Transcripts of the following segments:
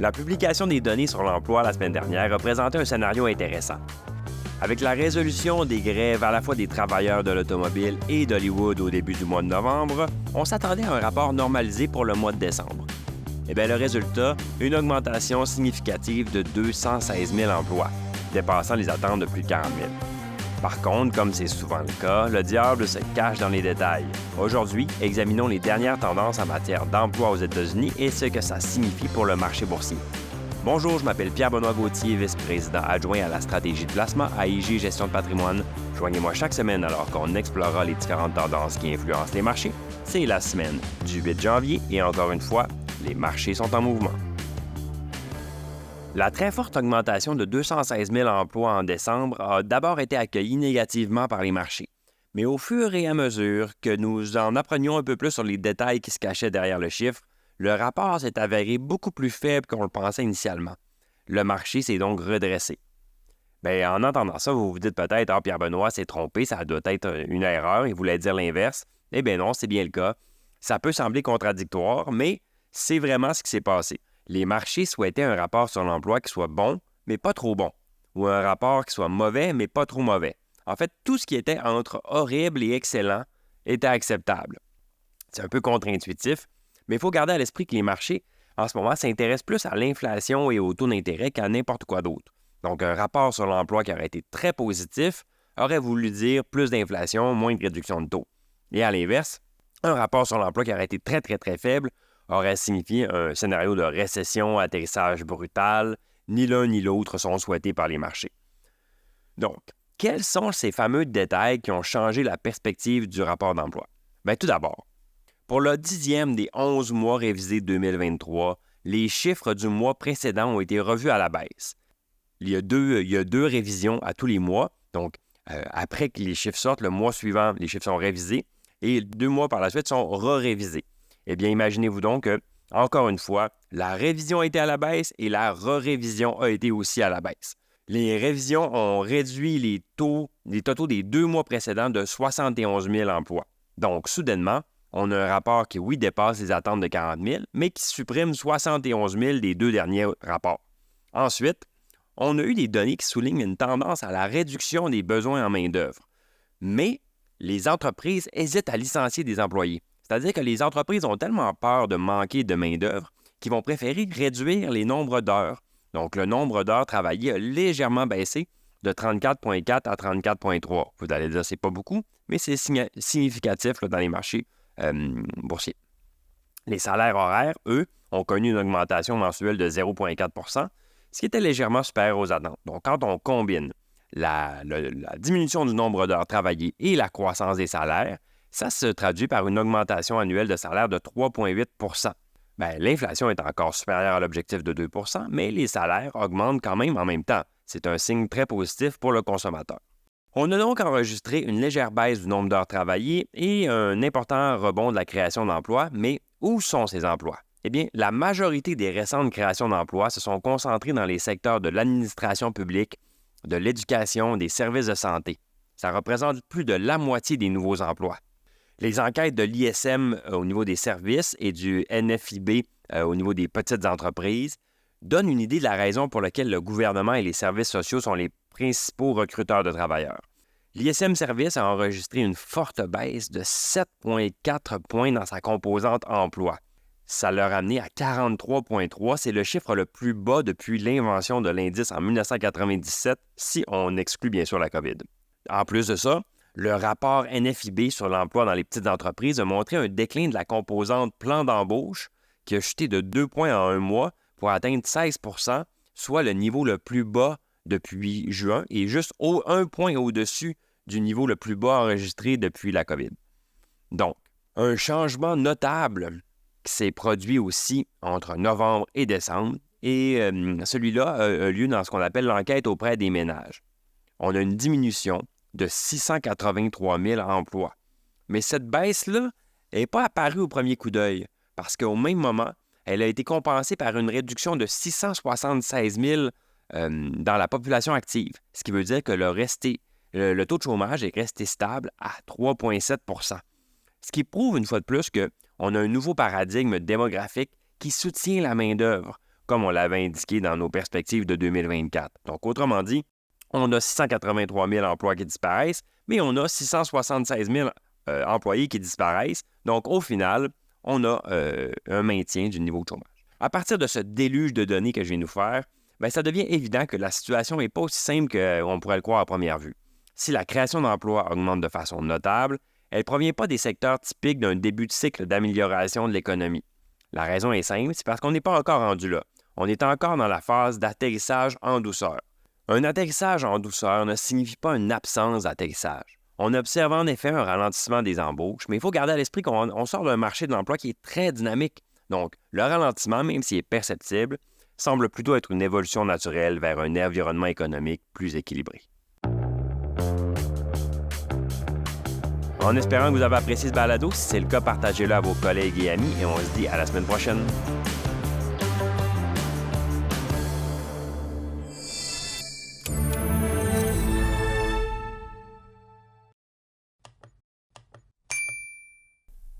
La publication des données sur l'emploi la semaine dernière représentait un scénario intéressant. Avec la résolution des grèves à la fois des travailleurs de l'automobile et d'Hollywood au début du mois de novembre, on s'attendait à un rapport normalisé pour le mois de décembre. Eh bien, le résultat, une augmentation significative de 216 000 emplois, dépassant les attentes de plus de 40 000. Par contre, comme c'est souvent le cas, le diable se cache dans les détails. Aujourd'hui, examinons les dernières tendances en matière d'emploi aux États-Unis et ce que ça signifie pour le marché boursier. Bonjour, je m'appelle Pierre-Benoît Gauthier, vice-président adjoint à la stratégie de placement à IG Gestion de patrimoine. Joignez-moi chaque semaine alors qu'on explorera les différentes tendances qui influencent les marchés. C'est la semaine du 8 janvier et encore une fois, les marchés sont en mouvement. La très forte augmentation de 216 000 emplois en décembre a d'abord été accueillie négativement par les marchés. Mais au fur et à mesure que nous en apprenions un peu plus sur les détails qui se cachaient derrière le chiffre, le rapport s'est avéré beaucoup plus faible qu'on le pensait initialement. Le marché s'est donc redressé. Bien, en entendant ça, vous vous dites peut-être « Ah, Pierre-Benoît s'est trompé, ça doit être une erreur, il voulait dire l'inverse. » Eh bien non, c'est bien le cas. Ça peut sembler contradictoire, mais c'est vraiment ce qui s'est passé. Les marchés souhaitaient un rapport sur l'emploi qui soit bon, mais pas trop bon, ou un rapport qui soit mauvais, mais pas trop mauvais. En fait, tout ce qui était entre horrible et excellent était acceptable. C'est un peu contre-intuitif, mais il faut garder à l'esprit que les marchés, en ce moment, s'intéressent plus à l'inflation et au taux d'intérêt qu'à n'importe quoi d'autre. Donc, un rapport sur l'emploi qui aurait été très positif aurait voulu dire plus d'inflation, moins de réduction de taux. Et à l'inverse, un rapport sur l'emploi qui aurait été très, très, très faible aurait signifié un scénario de récession, atterrissage brutal. Ni l'un ni l'autre sont souhaités par les marchés. Donc, quels sont ces fameux détails qui ont changé la perspective du rapport d'emploi? Bien, tout d'abord, pour le 10e des 11 mois révisés 2023, les chiffres du mois précédent ont été revus à la baisse. Il y a deux révisions à tous les mois. Donc, après que les chiffres sortent, le mois suivant, les chiffres sont révisés et 2 mois par la suite sont re-révisés. Eh bien, imaginez-vous donc que, encore une fois, la révision a été à la baisse et la re-révision a été aussi à la baisse. Les révisions ont réduit les totaux des 2 mois précédents de 71 000 emplois. Donc, soudainement, on a un rapport qui, oui, dépasse les attentes de 40 000, mais qui supprime 71 000 des 2 derniers rapports. Ensuite, on a eu des données qui soulignent une tendance à la réduction des besoins en main-d'œuvre. Mais les entreprises hésitent à licencier des employés. C'est-à-dire que les entreprises ont tellement peur de manquer de main-d'œuvre qu'ils vont préférer réduire les nombres d'heures. Donc, le nombre d'heures travaillées a légèrement baissé de 34,4 à 34,3. Vous allez dire, c'est pas beaucoup, mais c'est significatif là, dans les marchés boursiers. Les salaires horaires, eux, ont connu une augmentation mensuelle de 0,4 %, ce qui était légèrement supérieur aux attentes. Donc, quand on combine la diminution du nombre d'heures travaillées et la croissance des salaires, ça se traduit par une augmentation annuelle de salaire de 3,8 %. Bien, l'inflation est encore supérieure à l'objectif de 2 %, mais les salaires augmentent quand même en même temps. C'est un signe très positif pour le consommateur. On a donc enregistré une légère baisse du nombre d'heures travaillées et un important rebond de la création d'emplois, mais où sont ces emplois? Eh bien, la majorité des récentes créations d'emplois se sont concentrées dans les secteurs de l'administration publique, de l'éducation, des services de santé. Ça représente plus de la moitié des nouveaux emplois. Les enquêtes de l'ISM au niveau des services et du NFIB au niveau des petites entreprises donnent une idée de la raison pour laquelle le gouvernement et les services sociaux sont les principaux recruteurs de travailleurs. L'ISM Service a enregistré une forte baisse de 7,4 points dans sa composante emploi. Ça l'a ramené à 43,3. C'est le chiffre le plus bas depuis l'invention de l'indice en 1997, si on exclut bien sûr la COVID. En plus de ça, le rapport NFIB sur l'emploi dans les petites entreprises a montré un déclin de la composante plan d'embauche qui a chuté de 2 points en un mois pour atteindre 16 %, soit le niveau le plus bas depuis juin et juste 1 point au-dessus du niveau le plus bas enregistré depuis la COVID. Donc, un changement notable qui s'est produit aussi entre novembre et décembre, et celui-là a lieu dans ce qu'on appelle l'enquête auprès des ménages. On a une diminution de 683 000 emplois. Mais cette baisse-là n'est pas apparue au premier coup d'œil, parce qu'au même moment, elle a été compensée par une réduction de 676 000 dans la population active, ce qui veut dire que le taux de chômage est resté stable à 3,7 %. Ce qui prouve une fois de plus qu'on a un nouveau paradigme démographique qui soutient la main-d'œuvre comme on l'avait indiqué dans nos perspectives de 2024. Donc, autrement dit, on a 683 000 emplois qui disparaissent, mais on a 676 000 employés qui disparaissent. Donc, au final, on a un maintien du niveau de chômage. À partir de ce déluge de données que je viens de nous faire, bien, ça devient évident que la situation n'est pas aussi simple qu'on pourrait le croire à première vue. Si la création d'emplois augmente de façon notable, elle ne provient pas des secteurs typiques d'un début de cycle d'amélioration de l'économie. La raison est simple, c'est parce qu'on n'est pas encore rendu là. On est encore dans la phase d'atterrissage en douceur. Un atterrissage en douceur ne signifie pas une absence d'atterrissage. On observe en effet un ralentissement des embauches, mais il faut garder à l'esprit qu'on sort d'un marché de l'emploi qui est très dynamique. Donc, le ralentissement, même s'il est perceptible, semble plutôt être une évolution naturelle vers un environnement économique plus équilibré. En espérant que vous avez apprécié ce balado, si c'est le cas, partagez-le à vos collègues et amis et on se dit à la semaine prochaine.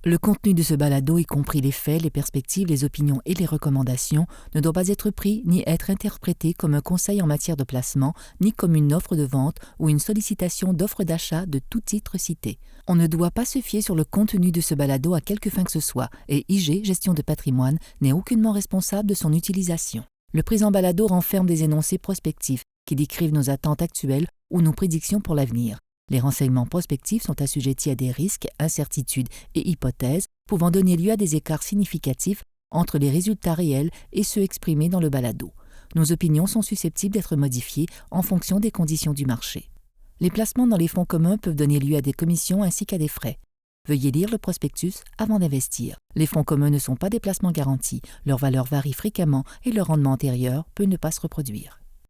Le contenu de ce balado, y compris les faits, les perspectives, les opinions et les recommandations, ne doit pas être pris ni être interprété comme un conseil en matière de placement, ni comme une offre de vente ou une sollicitation d'offre d'achat de tout titre cité. On ne doit pas se fier sur le contenu de ce balado à quelque fin que ce soit, et IG, Gestion de patrimoine, n'est aucunement responsable de son utilisation. Le présent balado renferme des énoncés prospectifs qui décrivent nos attentes actuelles ou nos prédictions pour l'avenir. Les renseignements prospectifs sont assujettis à des risques, incertitudes et hypothèses pouvant donner lieu à des écarts significatifs entre les résultats réels et ceux exprimés dans le balado. Nos opinions sont susceptibles d'être modifiées en fonction des conditions du marché. Les placements dans les fonds communs peuvent donner lieu à des commissions ainsi qu'à des frais. Veuillez lire le prospectus avant d'investir. Les fonds communs ne sont pas des placements garantis, leur valeur varie fréquemment et leur rendement antérieur peut ne pas se reproduire.